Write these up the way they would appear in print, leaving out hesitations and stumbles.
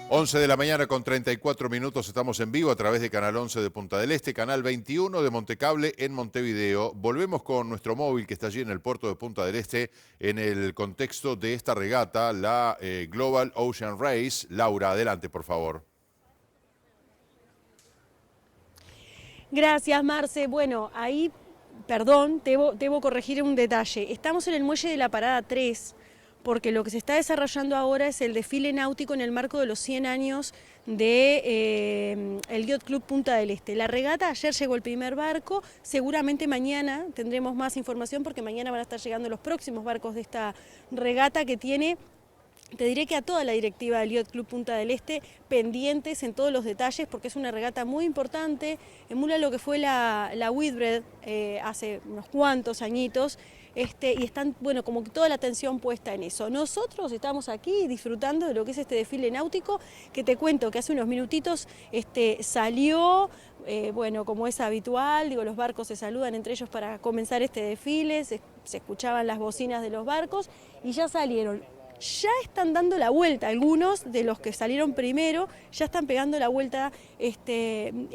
11 de la mañana con 34 minutos, estamos en vivo a través de Canal 11 de Punta del Este, Canal 21 de Montecable en Montevideo. Volvemos con nuestro móvil que está allí en el puerto de Punta del Este en el contexto de esta regata, la Global Ocean Race. Laura, adelante, por favor. Gracias, Marce. Bueno, ahí, perdón, debo corregir un detalle. Estamos en el muelle de la Parada 3, porque lo que se está desarrollando ahora es el desfile náutico en el marco de los 100 años de el Yacht Club Punta del Este. La regata, ayer llegó el primer barco, seguramente mañana tendremos más información porque mañana van a estar llegando los próximos barcos de esta regata que tiene... Te diré que a toda la directiva del Yacht Club Punta del Este, pendientes en todos los detalles, porque es una regata muy importante, emula lo que fue la Whitbread hace unos cuantos añitos, y están, bueno, como que toda la atención puesta en eso. Nosotros estamos aquí disfrutando de lo que es este desfile náutico, que te cuento que hace unos minutitos salió, bueno, como es habitual, digo, los barcos se saludan entre ellos para comenzar este desfile, se escuchaban las bocinas de los barcos y ya salieron. Ya están dando la vuelta, algunos de los que salieron primero ya están pegando la vuelta,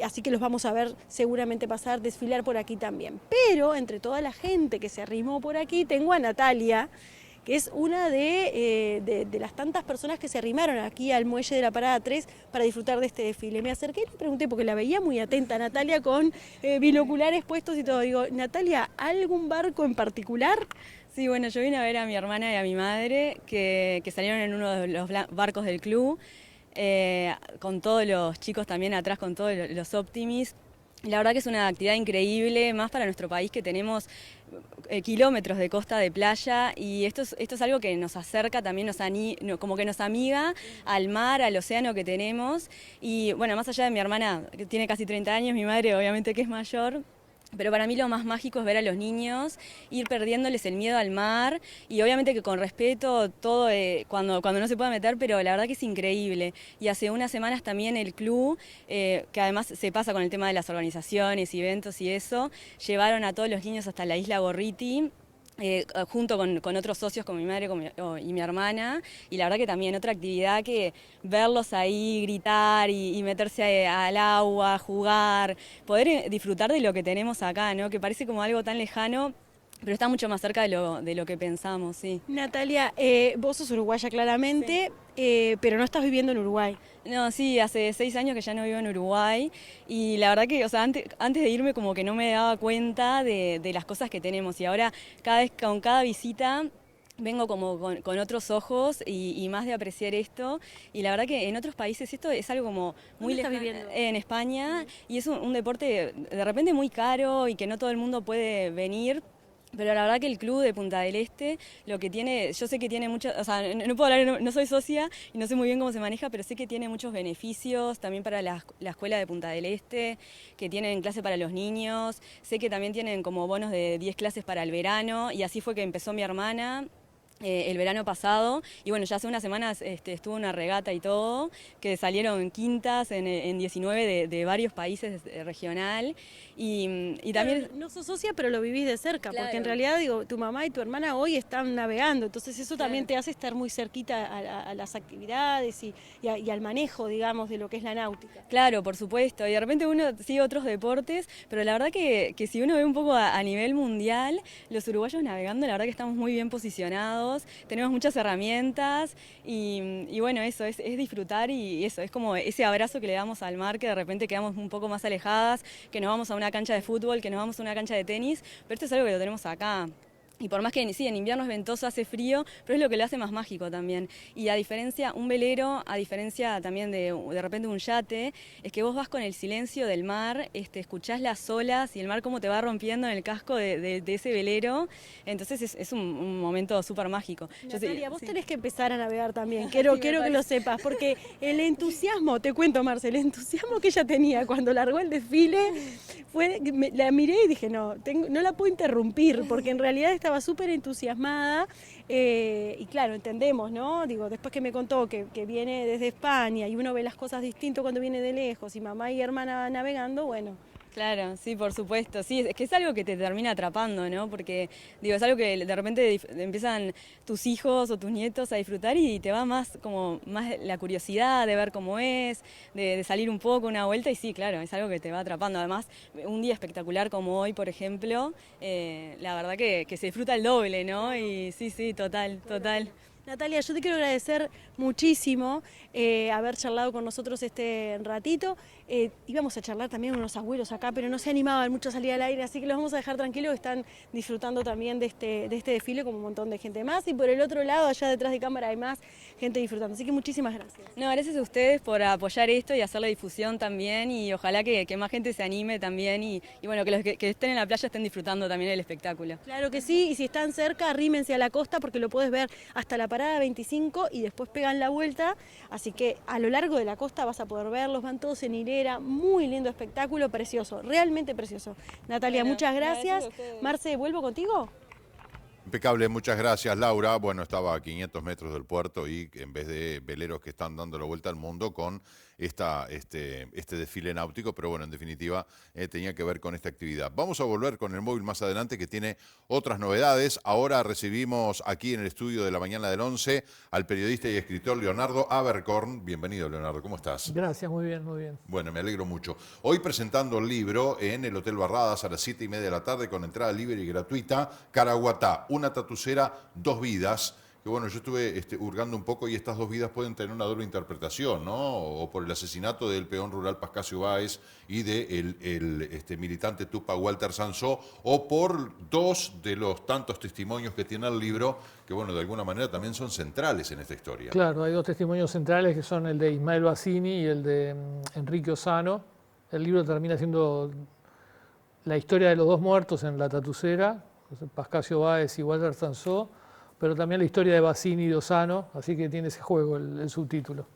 así que los vamos a ver seguramente pasar, desfilar por aquí también. Pero entre toda la gente que se arrimó por aquí, tengo a Natalia, que es una de las tantas personas que se arrimaron aquí al muelle de la Parada 3 para disfrutar de este desfile. Me acerqué y le pregunté, porque la veía muy atenta, Natalia, con binoculares puestos y todo. Digo, Natalia, ¿algún barco en particular? Sí, bueno, yo vine a ver a mi hermana y a mi madre que salieron en uno de los barcos del club, con todos los chicos también atrás, con todos los Optimis. La verdad que es una actividad increíble, más para nuestro país que tenemos kilómetros de costa de playa, y esto es algo que nos acerca, también como que nos amiga al mar, al océano que tenemos. Y bueno, más allá de mi hermana, que tiene casi 30 años, mi madre obviamente que es mayor, pero para mí lo más mágico es ver a los niños, ir perdiéndoles el miedo al mar, y obviamente que con respeto, todo cuando no se pueda meter, pero la verdad que es increíble. Y hace unas semanas también el club, que además se pasa con el tema de las organizaciones, eventos y eso, llevaron a todos los niños hasta la isla Gorriti, junto con otros socios, con mi madre y mi hermana, y la verdad que también otra actividad que verlos ahí gritar y meterse al agua, jugar, poder disfrutar de lo que tenemos acá, ¿no? Que parece como algo tan lejano, pero está mucho más cerca de lo que pensamos, sí. Natalia, vos sos uruguaya claramente, pero no estás viviendo en Uruguay. No, sí, hace 6 años que ya no vivo en Uruguay, y la verdad que, o sea, antes de irme como que no me daba cuenta de las cosas que tenemos, y ahora con cada visita vengo como con otros ojos y más de apreciar esto. Y la verdad que en otros países esto es algo como muy ¿Dónde estás lejano, viviendo? en España, y es un deporte de repente muy caro y que no todo el mundo puede venir. Pero la verdad que el club de Punta del Este, lo que tiene, yo sé que tiene muchas, o sea, no puedo hablar, no soy socia y no sé muy bien cómo se maneja, pero sé que tiene muchos beneficios también para la escuela de Punta del Este, que tienen clase para los niños, sé que también tienen como bonos de 10 clases para el verano, y así fue que empezó mi hermana el verano pasado. Y bueno, ya hace unas semanas estuvo una regata y todo, que salieron quintas en 19 de varios países regional, y también... No sos socia, pero lo vivís de cerca, Claro. porque en realidad, digo, tu mamá y tu hermana hoy están navegando, entonces eso Claro. también te hace estar muy cerquita a las actividades y al manejo, digamos, de lo que es la náutica. Claro, por supuesto, y de repente uno sigue otros deportes, pero la verdad que si uno ve un poco a nivel mundial, los uruguayos navegando, la verdad que estamos muy bien posicionados, tenemos muchas herramientas, y bueno, eso es disfrutar, y eso es como ese abrazo que le damos al mar, que de repente quedamos un poco más alejadas, que nos vamos a una cancha de fútbol, que nos vamos a una cancha de tenis, pero esto es algo que lo tenemos acá. Y por más que sí, en invierno es ventoso, hace frío, pero es lo que lo hace más mágico también. Y a diferencia, un velero, a diferencia también de repente un yate, es que vos vas con el silencio del mar, escuchás las olas y el mar cómo te va rompiendo en el casco de ese velero. Entonces es un momento súper mágico. Natalia, vos Sí. tenés que empezar a navegar también, quiero que lo sepas, porque el entusiasmo, te cuento, Marce, el entusiasmo que ella tenía cuando largó el desfile, la miré y dije, no la puedo interrumpir, porque en realidad estaba súper entusiasmada, y claro, entendemos, ¿no? Digo, después que me contó que viene desde España y uno ve las cosas distinto cuando viene de lejos, y mamá y hermana navegando, bueno, Claro, sí, por supuesto. Sí, es que es algo que te termina atrapando, ¿no? Porque, digo, es algo que de repente empiezan tus hijos o tus nietos a disfrutar y te va más como más la curiosidad de ver cómo es, de salir un poco, una vuelta, y sí, claro, es algo que te va atrapando. Además, un día espectacular como hoy, por ejemplo, la verdad que se disfruta el doble, ¿no? Y sí, sí, total, total. Natalia, yo te quiero agradecer muchísimo haber charlado con nosotros este ratito. Íbamos a charlar también con los abuelos acá, pero no se animaban mucho a salir al aire, así que los vamos a dejar tranquilos, están disfrutando también de este desfile como un montón de gente más. Y por el otro lado, allá detrás de cámara, hay más gente disfrutando. Así que muchísimas gracias. No, gracias a ustedes por apoyar esto y hacerle difusión también, y ojalá que más gente se anime también y bueno, que los que estén en la playa estén disfrutando también el espectáculo. Claro que sí, y si están cerca, arrímense a la costa porque lo puedes ver hasta la parada 25 y después pegan la vuelta, así que a lo largo de la costa vas a poder verlos, van todos en hilera, muy lindo espectáculo, precioso, realmente precioso. Natalia, Bueno, muchas gracias. ustedes. Marce, ¿vuelvo contigo? Impecable, muchas gracias Laura. Bueno, estaba a 500 metros del puerto y en vez de veleros que están dando la vuelta al mundo con este desfile náutico, pero bueno, en definitiva tenía que ver con esta actividad. Vamos a volver con el móvil más adelante que tiene otras novedades. Ahora recibimos aquí en el estudio de la mañana del 11 al periodista y escritor Leonardo Abercorn. Bienvenido Leonardo, ¿cómo estás? Gracias, muy bien, muy bien. Bueno, me alegro mucho. Hoy presentando el libro en el Hotel Barradas a las 7:30 de la tarde con entrada libre y gratuita, Caraguatá, una tatucera, dos vidas. Que bueno, yo estuve hurgando un poco y estas dos vidas pueden tener una doble interpretación, ¿no? O por el asesinato del peón rural Pascasio Báez y de el militante Tupac Walter Sansó, o por dos de los tantos testimonios que tiene el libro, que bueno, de alguna manera también son centrales en esta historia. Claro, hay dos testimonios centrales que son el de Ismael Bassini y el de Enrique Ossano. El libro termina siendo la historia de los dos muertos en la tatucera, Pascasio Báez y Walter Sansó, pero también la historia de Bassini y de Ossano, así que tiene ese juego el subtítulo.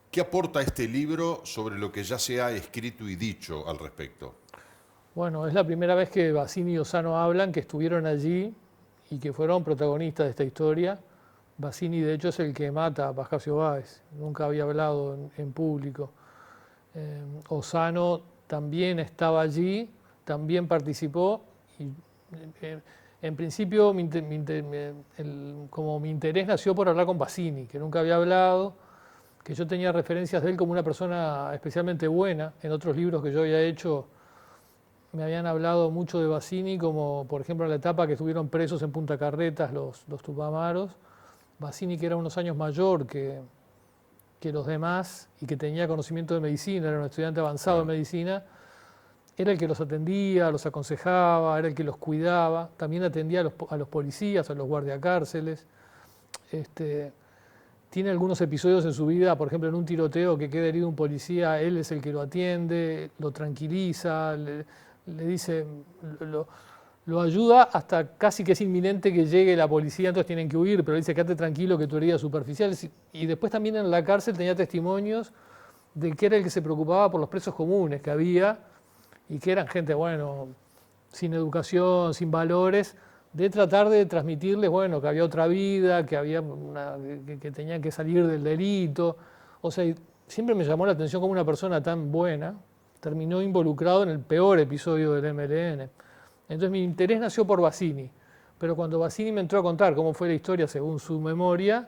¿Qué aporta este libro sobre lo que ya se ha escrito y dicho al respecto? Bueno, es la primera vez que Bassini y Ossano hablan, que estuvieron allí y que fueron protagonistas de esta historia. Bassini, de hecho, es el que mata a Pascasio Báez, nunca había hablado en público. Ossano también estaba allí, también participó y en principio como mi interés nació por hablar con Bassini, que nunca había hablado, que yo tenía referencias de él como una persona especialmente buena. En otros libros que yo había hecho me habían hablado mucho de Bassini, como por ejemplo en la etapa que estuvieron presos en Punta Carretas los Tupamaros. Bassini, que era unos años mayor que los demás y que tenía conocimiento de medicina, era un estudiante avanzado de medicina, era el que los atendía, los aconsejaba, era el que los cuidaba, también atendía a los policías, a los guardiacárceles. Tiene algunos episodios en su vida, por ejemplo en un tiroteo que queda herido un policía, él es el que lo atiende, lo tranquiliza, le dice, lo ayuda hasta casi que es inminente que llegue la policía, entonces tienen que huir, pero le dice, quédate tranquilo que tu herida es superficial. Y después también en la cárcel tenía testimonios de que era el que se preocupaba por los presos comunes que había y que eran gente, bueno, sin educación, sin valores, de tratar de transmitirles, bueno, que había otra vida, que había que tenían que salir del delito. O sea, siempre me llamó la atención cómo una persona tan buena terminó involucrado en el peor episodio del MLN. Entonces mi interés nació por Bassini, pero cuando Bassini me entró a contar cómo fue la historia según su memoria,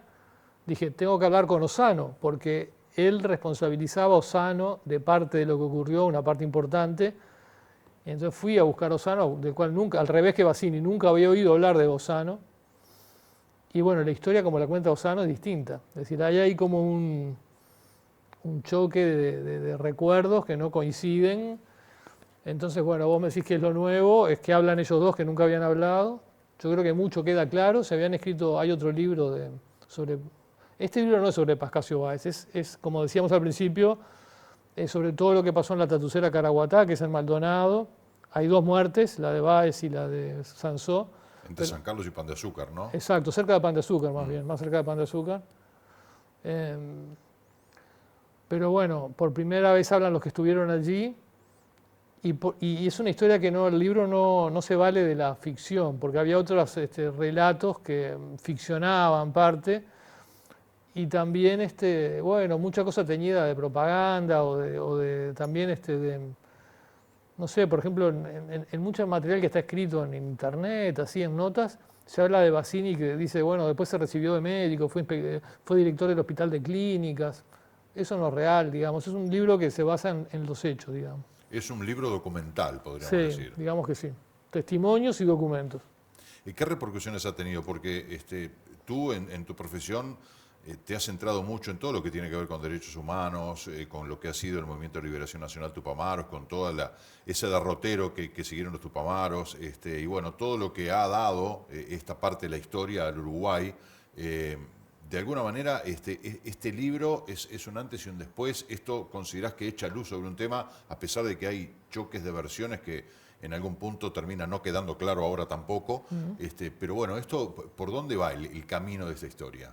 dije, tengo que hablar con Ossano, porque él responsabilizaba a Ossano de parte de lo que ocurrió, una parte importante. Entonces fui a buscar a Ossano, del cual nunca, al revés que Bassini, nunca había oído hablar de Ossano. Y bueno, la historia como la cuenta Ossano es distinta. Es decir, ahí hay como un choque de recuerdos que no coinciden. Entonces, bueno, vos me decís que es lo nuevo, es que hablan ellos dos que nunca habían hablado. Yo creo que mucho queda claro. Se habían escrito, hay otro libro sobre... Este libro no es sobre Pascasio Báez, es como decíamos al principio, sobre todo lo que pasó en la tatucera Caraguatá, que es en Maldonado. Hay dos muertes, la de Báez y la de Sansó. Entre San Carlos y Pan de Azúcar, ¿no? Exacto, cerca de Pan de Azúcar más bien, más cerca de Pan de Azúcar. Pero bueno, por primera vez hablan los que estuvieron allí y es una historia que el libro no se vale de la ficción, porque había otros relatos que ficcionaban parte y también, bueno, mucha cosa teñida de propaganda o de también no sé, por ejemplo, en mucho material que está escrito en internet, así en notas, se habla de Bassini que dice, bueno, después se recibió de médico, fue director del Hospital de Clínicas. Eso no es real, digamos, es un libro que se basa en los hechos, digamos. Es un libro documental, podríamos Sí, decir. digamos que sí. Testimonios y documentos. ¿Y qué repercusiones ha tenido? Porque tú en tu profesión te has centrado mucho en todo lo que tiene que ver con derechos humanos, con lo que ha sido el Movimiento de Liberación Nacional Tupamaros, con toda ese derrotero que siguieron los Tupamaros, y bueno, todo lo que ha dado esta parte de la historia al Uruguay. De alguna manera, este libro es un antes y un después. ¿Esto considerás que echa luz sobre un tema, a pesar de que hay choques de versiones que en algún punto termina no quedando claro ahora tampoco? Pero bueno, ¿por dónde va el camino de esta historia?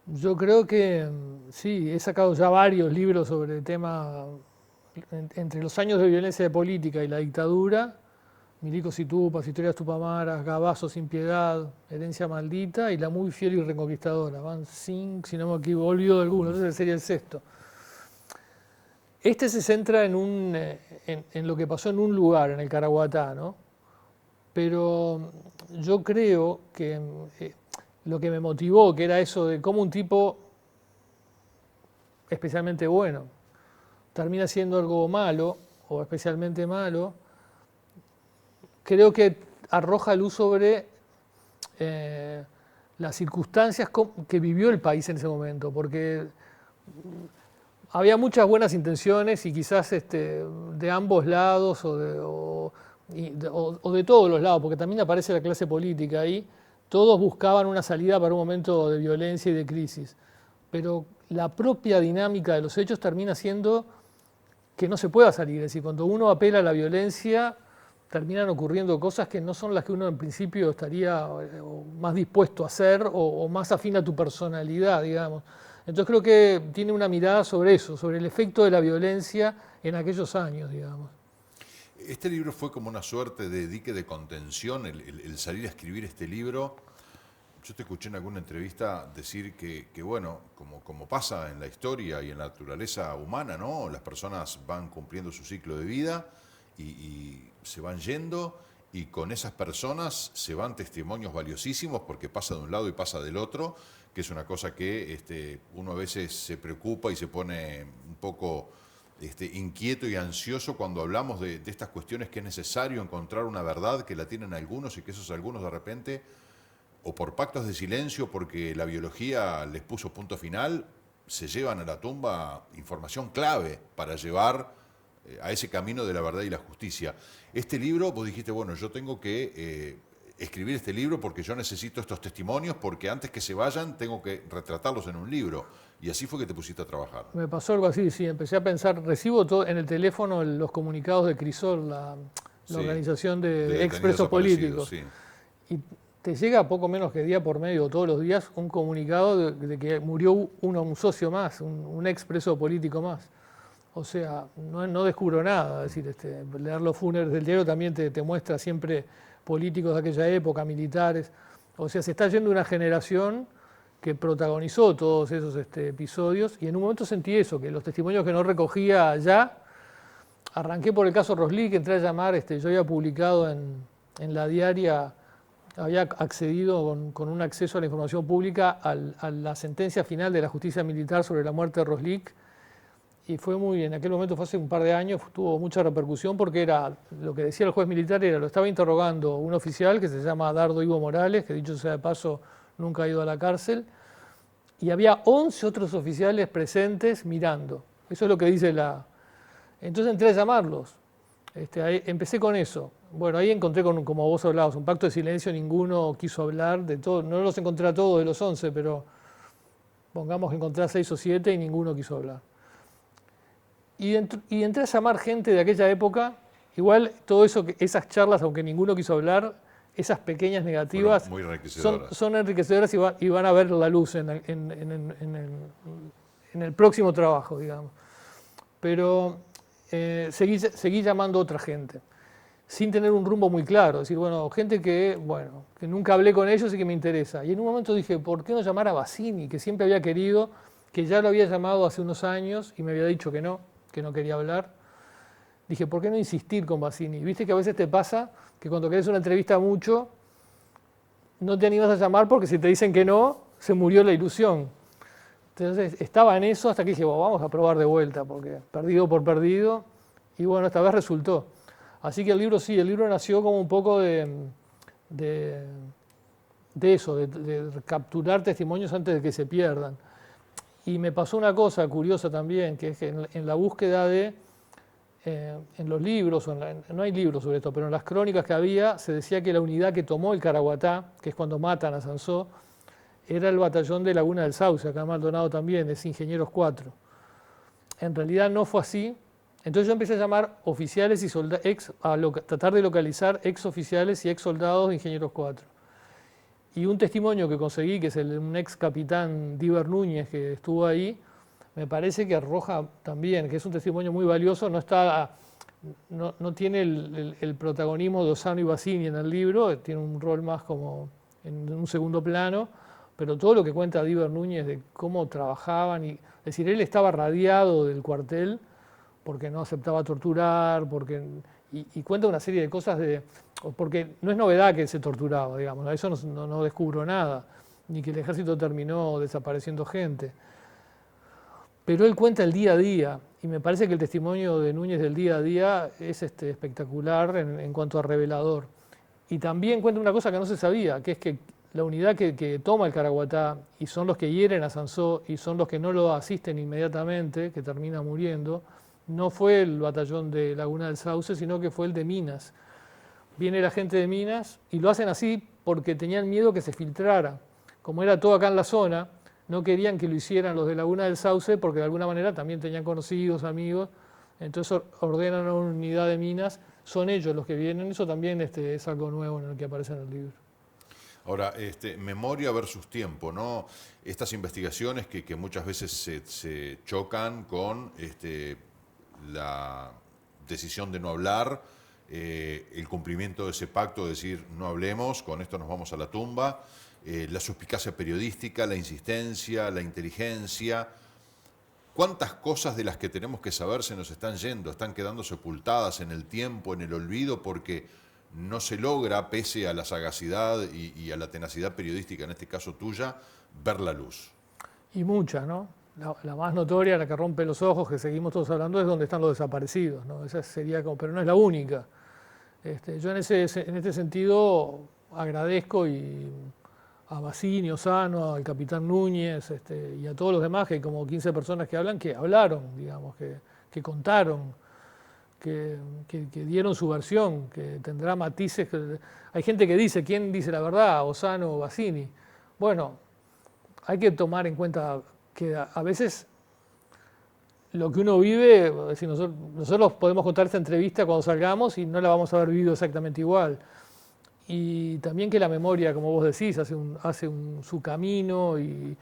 Yo creo que sí, he sacado ya varios libros sobre el tema entre los años de violencia política y la dictadura. Milicos y Tupas, Historias Tupamaras, Gabazo sin piedad, Herencia maldita y La muy fiel y reconquistadora. Van 5, si no me equivoco, olvido de algunos, ese sería el sexto. Este se centra en lo que pasó en un lugar, en el Caraguatá, ¿no? Pero yo creo que lo que me motivó, que era eso de cómo un tipo especialmente bueno termina siendo algo malo o especialmente malo, creo que arroja luz sobre las circunstancias que vivió el país en ese momento, porque había muchas buenas intenciones y quizás de ambos lados o de todos los lados, porque también aparece la clase política ahí, todos buscaban una salida para un momento de violencia y de crisis, pero la propia dinámica de los hechos termina siendo que no se pueda salir, es decir, cuando uno apela a la violencia, terminan ocurriendo cosas que no son las que uno en principio estaría más dispuesto a hacer o más afín a tu personalidad, digamos. Entonces creo que tiene una mirada sobre eso, sobre el efecto de la violencia en aquellos años, digamos. Este libro fue como una suerte de dique de contención, el salir a escribir este libro. Yo te escuché en alguna entrevista decir que bueno, como pasa en la historia y en la naturaleza humana, ¿no? Las personas van cumpliendo su ciclo de vida y se van yendo, y con esas personas se van testimonios valiosísimos porque pasa de un lado y pasa del otro, que es una cosa que uno a veces se preocupa y se pone un poco inquieto y ansioso cuando hablamos de estas cuestiones, que es necesario encontrar una verdad que la tienen algunos y que esos algunos de repente, o por pactos de silencio, porque la biología les puso punto final, se llevan a la tumba información clave para llevar a ese camino de la verdad y la justicia. Este libro, vos dijiste, bueno, yo tengo que escribir este libro porque yo necesito estos testimonios, porque antes que se vayan tengo que retratarlos en un libro. Y así fue que te pusiste a trabajar. Me pasó algo así, sí, empecé a pensar, recibo todo en el teléfono los comunicados de Crisol, la organización de expresos políticos. Sí. Y te llega poco menos que día por medio, todos los días, un comunicado de que murió un socio más, un expreso político más. O sea, no descubro nada, es decir, leer los fúnebres del diario también te muestra siempre políticos de aquella época, militares. O sea, se está yendo una generación que protagonizó todos esos episodios, y en un momento sentí eso, que los testimonios que no recogía allá, arranqué por el caso Roslik, entré a llamar, yo había publicado en la diaria, había accedido con un acceso a la información pública a la sentencia final de la justicia militar sobre la muerte de Roslik, y fue en aquel momento, fue hace un par de años, tuvo mucha repercusión porque era, lo que decía el juez militar lo estaba interrogando un oficial que se llama Dardo Ivo Morales, que dicho sea de paso nunca ha ido a la cárcel, y había 11 otros oficiales presentes mirando. Eso es lo que dice Entonces entré a llamarlos. Empecé con eso. Bueno, ahí encontré, como vos hablabas, un pacto de silencio, ninguno quiso hablar de todo. No los encontré a todos de los 11, pero pongamos que encontré a 6 o 7 y ninguno quiso hablar. Y entré a llamar gente de aquella época. Igual todo eso, esas charlas, aunque ninguno quiso hablar, esas pequeñas negativas muy enriquecedoras. son enriquecedoras y van a ver la luz en el próximo trabajo, digamos. Pero seguí llamando a otra gente, sin tener un rumbo muy claro. Es decir, bueno, gente que nunca hablé con ellos y que me interesa. Y en un momento dije, ¿por qué no llamar a Bassini, que siempre había querido, que ya lo había llamado hace unos años y me había dicho que no quería hablar? dije, ¿por qué no insistir con Bassini? Viste que a veces te pasa que cuando querés una entrevista mucho, no te animas a llamar porque si te dicen que no, se murió la ilusión. Entonces estaba en eso hasta que dije, bueno, vamos a probar de vuelta, porque perdido por perdido, y bueno, esta vez resultó. Así que el libro sí, el libro nació como un poco de eso, de capturar testimonios antes de que se pierdan. Y me pasó una cosa curiosa también, que es que en la búsqueda en los libros, no hay libros sobre esto, pero en las crónicas que había, se decía que la unidad que tomó el Caraguatá, que es cuando matan a Sansó, era el batallón de Laguna del Sauce, acá en Maldonado también, es Ingenieros 4. En realidad no fue así. Entonces yo empecé a llamar oficiales y soldados, tratar de localizar ex oficiales y ex soldados de Ingenieros 4. Y un testimonio que conseguí, que es un ex capitán Díber Núñez, que estuvo ahí, me parece que arroja también, que es un testimonio muy valioso, no tiene el protagonismo de Ossano y Bassini en el libro, tiene un rol más como en un segundo plano, pero todo lo que cuenta Díber Núñez de cómo trabajaban, es decir, él estaba radiado del cuartel porque no aceptaba torturar, y cuenta una serie de cosas porque no es novedad que se torturaba, digamos, eso no descubro nada, ni que el ejército terminó desapareciendo gente. Pero él cuenta el día a día, y me parece que el testimonio de Núñez del día a día es espectacular en cuanto a revelador. Y también cuenta una cosa que no se sabía, que es que la unidad que toma el Caraguatá, y son los que hieren a Sansó, y son los que no lo asisten inmediatamente, que termina muriendo, no fue el batallón de Laguna del Sauce, sino que fue el de Minas. Viene la gente de Minas, y lo hacen así porque tenían miedo que se filtrara. Como era todo acá en la zona, no querían que lo hicieran los de Laguna del Sauce, porque de alguna manera también tenían conocidos, amigos, entonces ordenan a una unidad de Minas, son ellos los que vienen, eso también es algo nuevo en el que aparece en el libro. Ahora, memoria versus tiempo, ¿no? Estas investigaciones que muchas veces se chocan con la decisión de no hablar, el cumplimiento de ese pacto, de decir no hablemos, con esto nos vamos a la tumba, la suspicacia periodística, la insistencia, la inteligencia. ¿Cuántas cosas de las que tenemos que saber se nos están yendo, están quedando sepultadas en el tiempo, en el olvido, porque no se logra, pese a la sagacidad y a la tenacidad periodística, en este caso tuya, ver la luz? Y muchas, ¿no? La más notoria, la que rompe los ojos, que seguimos todos hablando, es donde están los desaparecidos, ¿no? Esa sería pero no es la única. Yo en este sentido agradezco a Bassini, Ossano, al capitán Núñez y a todos los demás, que hay como 15 personas que hablaron, digamos, que contaron, que dieron su versión, que tendrá matices. Hay gente que dice, ¿quién dice la verdad? Ossano o Bassini. Bueno, hay que tomar en cuenta que a veces lo que uno vive, es decir, nosotros podemos contar esta entrevista cuando salgamos y no la vamos a haber vivido exactamente igual. Y también que la memoria, como vos decís, hace su camino y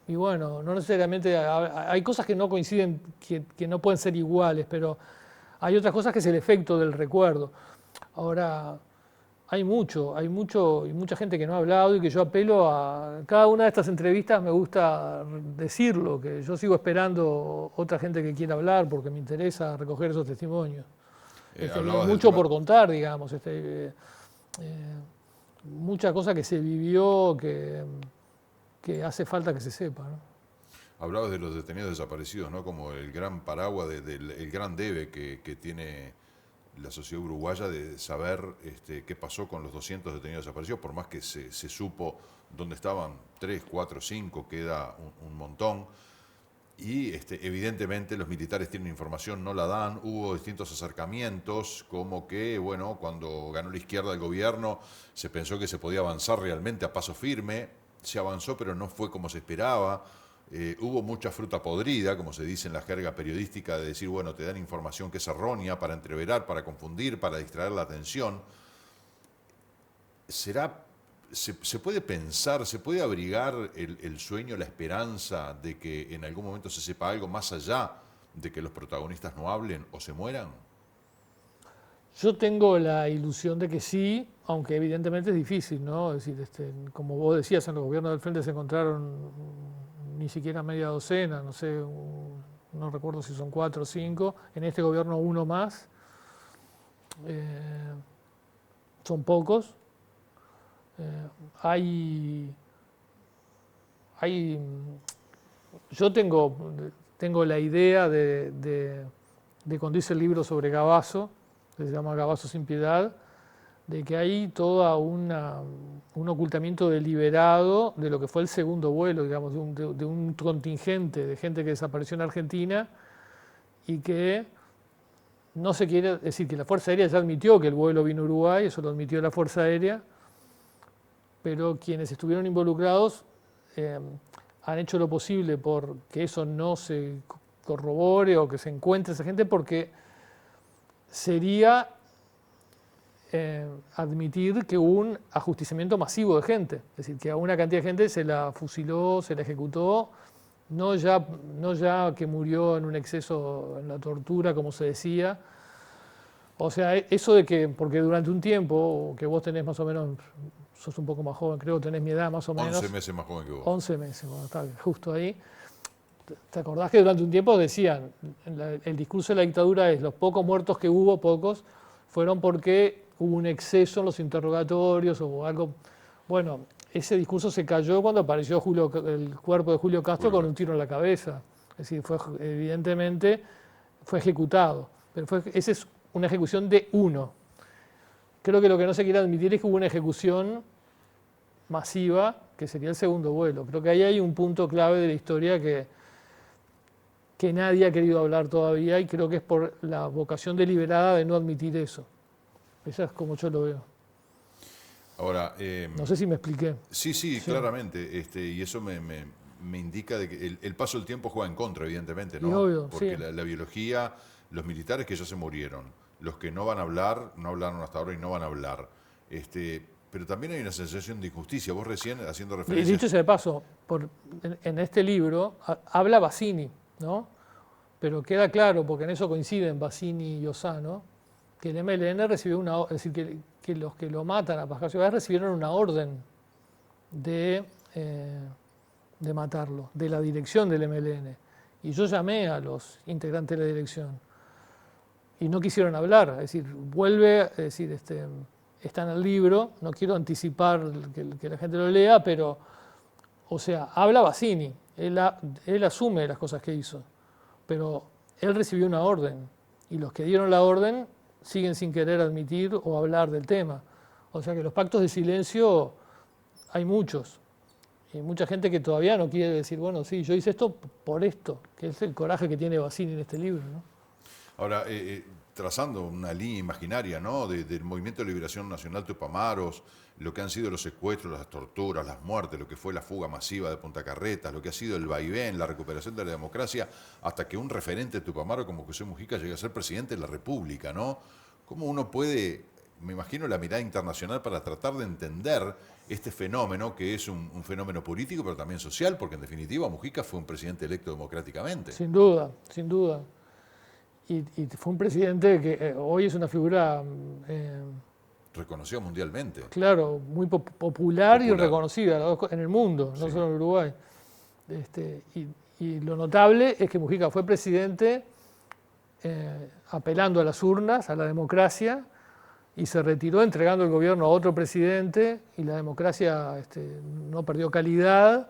bueno, no necesariamente, hay cosas que no coinciden, que no pueden ser iguales, pero hay otras cosas que es el efecto del recuerdo. Ahora, hay mucho y mucha gente que no ha hablado, y que yo apelo a cada una de estas entrevistas, me gusta decirlo, que yo sigo esperando otra gente que quiera hablar porque me interesa recoger esos testimonios. Hay mucho por contar, digamos, mucha cosa que se vivió que hace falta que se sepa, ¿no? Hablabas de los detenidos desaparecidos, ¿no? Como el gran paraguas, el gran debe que tiene la sociedad uruguaya de saber qué pasó con los 200 detenidos desaparecidos, por más que se supo dónde estaban 3, 4, 5, queda un montón. Y evidentemente los militares tienen información, no la dan. Hubo distintos acercamientos, como que, bueno, cuando ganó la izquierda el gobierno, se pensó que se podía avanzar realmente a paso firme. Se avanzó, pero no fue como se esperaba. Hubo mucha fruta podrida, como se dice en la jerga periodística, de decir, bueno, te dan información que es errónea para entreverar, para confundir, para distraer la atención. ¿Se puede pensar, se puede abrigar el sueño, la esperanza de que en algún momento se sepa algo más allá de que los protagonistas no hablen o se mueran? Yo tengo la ilusión de que sí, aunque evidentemente es difícil, ¿no? Es decir, como vos decías, en los gobiernos del frente se encontraron ni siquiera media docena, no sé, no recuerdo si son 4 o 5, en este gobierno uno más, son pocos. Yo tengo la idea de cuando hice el libro sobre Gabazo, que se llama Gabazo sin piedad, de que hay todo un ocultamiento deliberado de lo que fue el segundo vuelo, digamos, de un contingente de gente que desapareció en Argentina y que no se quiere, es decir, que la Fuerza Aérea ya admitió que el vuelo vino a Uruguay, eso lo admitió la Fuerza Aérea, pero quienes estuvieron involucrados han hecho lo posible por que eso no se corrobore o que se encuentre esa gente, porque sería admitir que hubo un ajusticiamiento masivo de gente, es decir, que a una cantidad de gente se la fusiló, se la ejecutó, no ya que murió en un exceso en la tortura, como se decía. O sea, eso de que, porque durante un tiempo, que vos tenés más o menos, sos un poco más joven, creo que tenés mi edad más o menos. 11 meses más joven que vos. 11 meses, bueno, está justo ahí. ¿Te acordás que durante un tiempo decían, el discurso de la dictadura es los pocos muertos que hubo, pocos, fueron porque hubo un exceso en los interrogatorios o algo? Bueno, ese discurso se cayó cuando apareció el cuerpo de Julio Castro con un tiro en la cabeza. Es decir, evidentemente fue ejecutado. Pero esa es una ejecución de uno. Creo que lo que no se quiere admitir es que hubo una ejecución masiva, que sería el segundo vuelo. Creo que ahí hay un punto clave de la historia que nadie ha querido hablar todavía, y creo que es por la vocación deliberada de no admitir eso. Esa es como yo lo veo. Ahora, no sé si me expliqué. Sí, claramente. Y eso me indica de que el paso del tiempo juega en contra, evidentemente, ¿no? Y obvio, porque sí. la biología, los militares que ya se murieron, los que no van a hablar, no hablaron hasta ahora y no van a hablar. Pero también hay una sensación de injusticia. Vos recién, haciendo referencia... Dicho sea de paso, en este libro habla Bassini, ¿no? Pero queda claro, porque en eso coinciden Bassini y Ossano, que el MLN recibió es decir, que los que lo matan a Pascasio Báez recibieron una orden de matarlo, de la dirección del MLN. Y yo llamé a los integrantes de la dirección y no quisieron hablar. Es decir, está en el libro, no quiero anticipar que la gente lo lea, pero, o sea, habla Bassini, él asume las cosas que hizo, pero él recibió una orden y los que dieron la orden siguen sin querer admitir o hablar del tema. O sea que los pactos de silencio hay muchos. Y hay mucha gente que todavía no quiere decir, bueno, sí, yo hice esto por esto, que es el coraje que tiene Bassini en este libro, ¿no? Ahora, trazando una línea imaginaria, ¿no?, del Movimiento de Liberación Nacional Tupamaros, lo que han sido los secuestros, las torturas, las muertes, lo que fue la fuga masiva de Punta Carretas, lo que ha sido el vaivén, la recuperación de la democracia, hasta que un referente tupamaro como José Mujica llegue a ser presidente de la República, ¿no? ¿Cómo uno puede, me imagino, la mirada internacional para tratar de entender este fenómeno, que es un fenómeno político, pero también social, porque en definitiva Mujica fue un presidente electo democráticamente? Sin duda, sin duda. Y fue un presidente que hoy es una figura... reconocido mundialmente. Claro, muy popular y reconocida en el mundo, no solo en Uruguay. Y lo notable es que Mujica fue presidente apelando a las urnas, a la democracia, y se retiró entregando el gobierno a otro presidente, y la democracia no perdió calidad.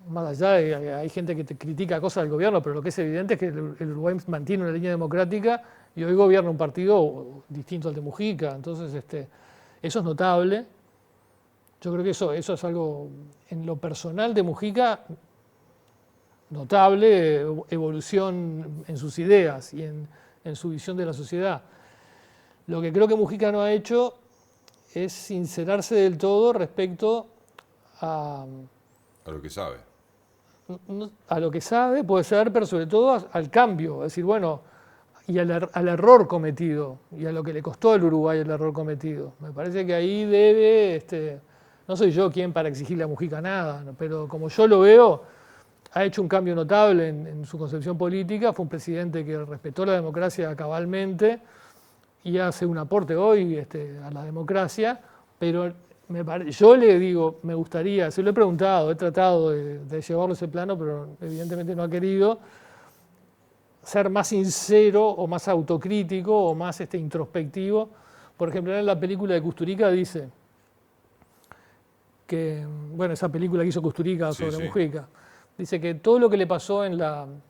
Más allá de hay gente que te critica cosas del gobierno, pero lo que es evidente es que el Uruguay mantiene una línea democrática y hoy gobierna un partido distinto al de Mujica. Entonces, eso es notable. Yo creo que eso es algo, en lo personal de Mujica, notable, evolución en sus ideas y en su visión de la sociedad. Lo que creo que Mujica no ha hecho es sincerarse del todo respecto a lo que sabe. A lo que sabe, puede ser, pero sobre todo al cambio. Es decir, bueno, y al error cometido, y a lo que le costó al Uruguay el error cometido. Me parece que ahí debe, no soy yo quien para exigirle a Mujica nada, ¿no? Pero como yo lo veo, ha hecho un cambio notable en su concepción política. Fue un presidente que respetó la democracia cabalmente y hace un aporte hoy a la democracia, pero yo le digo, me gustaría, se lo he preguntado, he tratado de llevarlo a ese plano, pero evidentemente no ha querido. ser más sincero o más autocrítico o más introspectivo. Por ejemplo, en la película de Kusturica dice que, bueno, esa película que hizo Kusturica Sí, sobre sí. Mujica, dice que todo lo que le pasó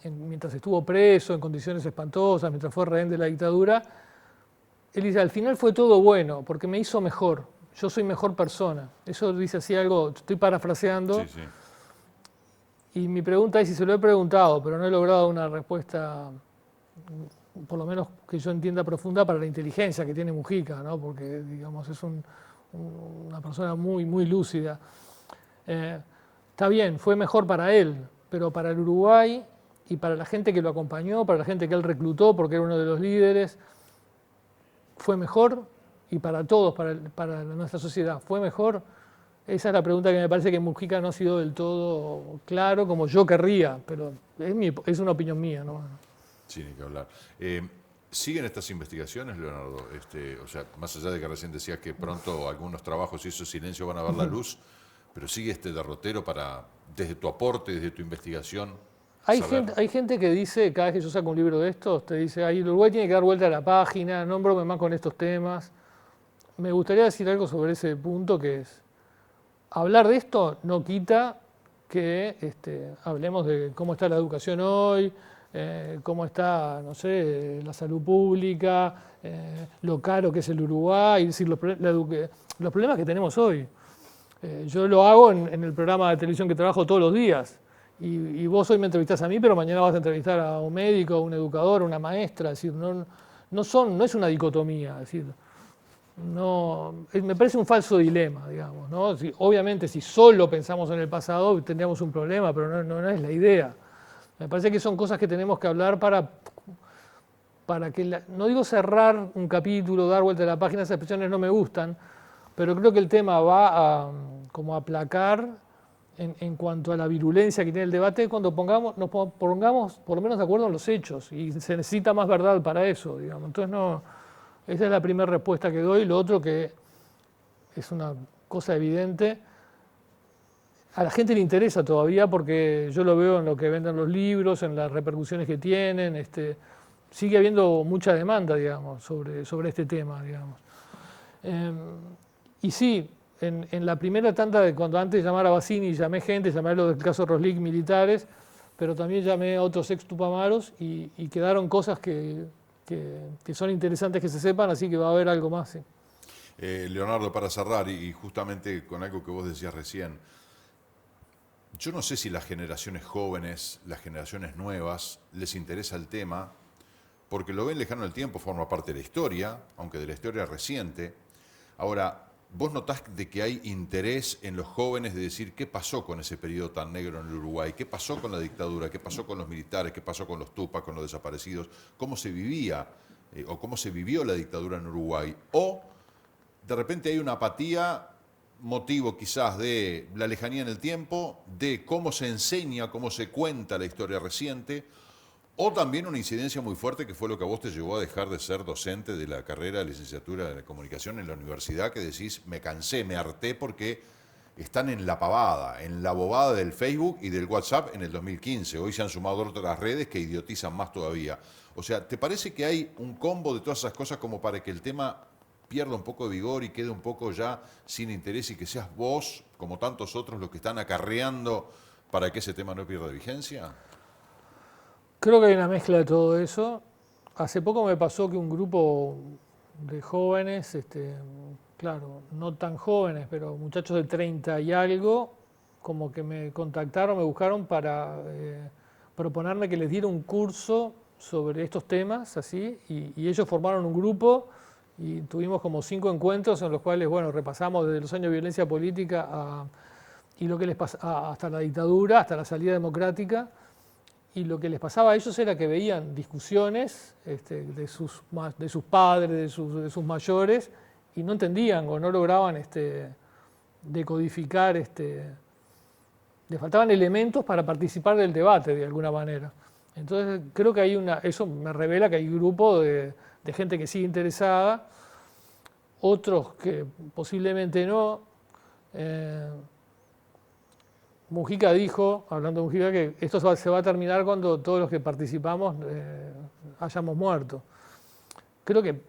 mientras estuvo preso, en condiciones espantosas, mientras fue rehén de la dictadura, él dice, al final fue todo bueno, porque me hizo mejor, yo soy mejor persona. Eso dice así algo, estoy parafraseando, Sí, sí. y mi pregunta es, si se lo he preguntado, pero no he logrado una respuesta, por lo menos que yo entienda profunda, para la inteligencia que tiene Mujica, ¿no? Porque, digamos, es una persona muy, muy lúcida. Está bien, fue mejor para él, pero para el Uruguay y para la gente que lo acompañó, para la gente que él reclutó, porque era uno de los líderes, ¿fue mejor? Y para todos, para nuestra sociedad, ¿fue mejor? Esa es la pregunta que me parece que Mujica no ha sido del todo claro, como yo querría, pero es una opinión mía, ¿no? Sí, ni que hablar. ¿Siguen estas investigaciones, Leonardo? O sea, más allá de que recién decías que pronto algunos trabajos y esos silencios van a ver la luz, pero sigue este derrotero desde tu aporte, desde tu investigación. Hay gente que dice, cada vez que yo saco un libro de estos, te dice, el Uruguay tiene que dar vuelta a la página, no brome más con estos temas. Me gustaría decir algo sobre ese punto, que es, hablar de esto no quita que hablemos de cómo está la educación hoy, cómo está, no sé, la salud pública, lo caro que es el Uruguay, es decir, los problemas que tenemos hoy. Yo lo hago en el programa de televisión que trabajo todos los días. Y vos hoy me entrevistás a mí, pero mañana vas a entrevistar a un médico, a un educador, a una maestra. Es decir, no es una dicotomía. Es decir, me parece un falso dilema, digamos, ¿no? Obviamente, si solo pensamos en el pasado, tendríamos un problema, pero no es la idea. Me parece que son cosas que tenemos que hablar para que, no digo cerrar un capítulo, dar vuelta a la página, esas expresiones no me gustan, pero creo que el tema va a como aplacar en cuanto a la virulencia que tiene el debate cuando nos pongamos por lo menos de acuerdo en los hechos, y se necesita más verdad para eso, digamos. Entonces, esa es la primera respuesta que doy. Lo otro, que es una cosa evidente, a la gente le interesa todavía, porque yo lo veo en lo que venden los libros, en las repercusiones que tienen, sigue habiendo mucha demanda, digamos, sobre este tema, digamos. Y sí, en la primera tanda, de cuando antes de llamar a Bassini, llamé gente, llamé a los del caso Roslik militares, pero también llamé a otros ex tupamaros y quedaron cosas que son interesantes que se sepan, así que va a haber algo más. Sí. Leonardo, para cerrar, y justamente con algo que vos decías recién, yo no sé si las generaciones jóvenes, las generaciones nuevas, les interesa el tema, porque lo ven lejano en el tiempo, forma parte de la historia, aunque de la historia reciente. Ahora, ¿vos notás de que hay interés en los jóvenes de decir qué pasó con ese periodo tan negro en el Uruguay? ¿Qué pasó con la dictadura? ¿Qué pasó con los militares? ¿Qué pasó con los tupas, con los desaparecidos? ¿Cómo se vivía o cómo se vivió la dictadura en Uruguay? ¿O de repente hay una apatía, motivo quizás de la lejanía en el tiempo, de cómo se enseña, cómo se cuenta la historia reciente, o también una incidencia muy fuerte que fue lo que a vos te llevó a dejar de ser docente de la carrera de licenciatura de comunicación en la universidad, que decís, me cansé, me harté porque están en la pavada, en la bobada del Facebook y del WhatsApp en el 2015. Hoy se han sumado otras redes que idiotizan más todavía. O sea, ¿te parece que hay un combo de todas esas cosas como para que el tema pierda un poco de vigor y quede un poco ya sin interés, y que seas vos, como tantos otros, los que están acarreando para que ese tema no pierda vigencia? Creo que hay una mezcla de todo eso. Hace poco me pasó que un grupo de jóvenes, claro, no tan jóvenes, pero muchachos de 30 y algo, como que me contactaron, me buscaron para proponerme que les diera un curso sobre estos temas, así, y ellos formaron un grupo y tuvimos como 5 encuentros en los cuales, bueno, repasamos desde los años de violencia política y lo que les pasa hasta la dictadura, hasta la salida democrática. Y lo que les pasaba a ellos era que veían discusiones de sus padres, de sus mayores, y no entendían o no lograban decodificar, les faltaban elementos para participar del debate de alguna manera. Entonces creo que eso me revela que hay un grupo de gente que sigue interesada, otros que posiblemente no. Mujica dijo, hablando de Mujica, que esto se va a terminar cuando todos los que participamos hayamos muerto. Creo que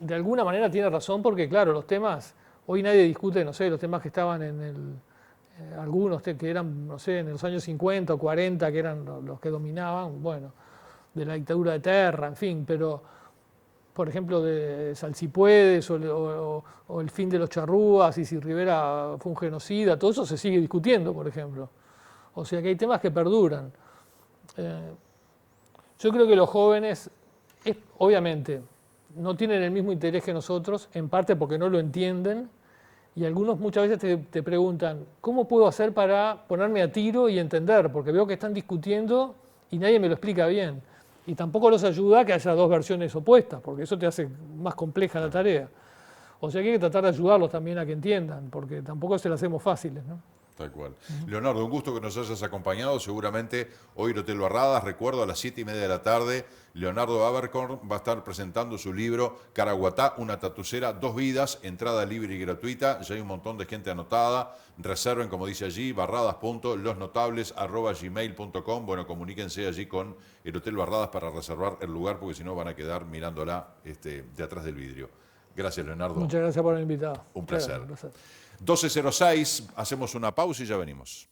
de alguna manera tiene razón porque, claro, los temas, hoy nadie discute, no sé, los temas que estaban algunos que eran, no sé, en los años 50 o 40, que eran los que dominaban, bueno, de la dictadura de Terra, en fin, pero, por ejemplo, de Salsipuedes o el fin de los charrúas y si Rivera fue un genocida, todo eso se sigue discutiendo, por ejemplo. O sea que hay temas que perduran. Yo creo que los jóvenes, obviamente, no tienen el mismo interés que nosotros, en parte porque no lo entienden, y algunos muchas veces te preguntan, ¿cómo puedo hacer para ponerme a tiro y entender? Porque veo que están discutiendo y nadie me lo explica bien. Y tampoco los ayuda que haya dos versiones opuestas, porque eso te hace más compleja la tarea. O sea que hay que tratar de ayudarlos también a que entiendan, porque tampoco se las hacemos fáciles, ¿no? Tal cual. Leonardo, un gusto que nos hayas acompañado. Seguramente hoy en Hotel Barradas, recuerdo, a las 7:30 de la tarde, Leonardo Abercorn va a estar presentando su libro Caraguatá, una tatucera, 2 vidas, entrada libre y gratuita. Ya hay un montón de gente anotada. Reserven, como dice allí, barradas.losnotables@gmail.com. Bueno, comuníquense allí con el Hotel Barradas para reservar el lugar, porque si no van a quedar mirándola de atrás del vidrio. Gracias, Leonardo. Muchas gracias por haber invitado. Un placer. Claro, un placer. 12:06, hacemos una pausa y ya venimos.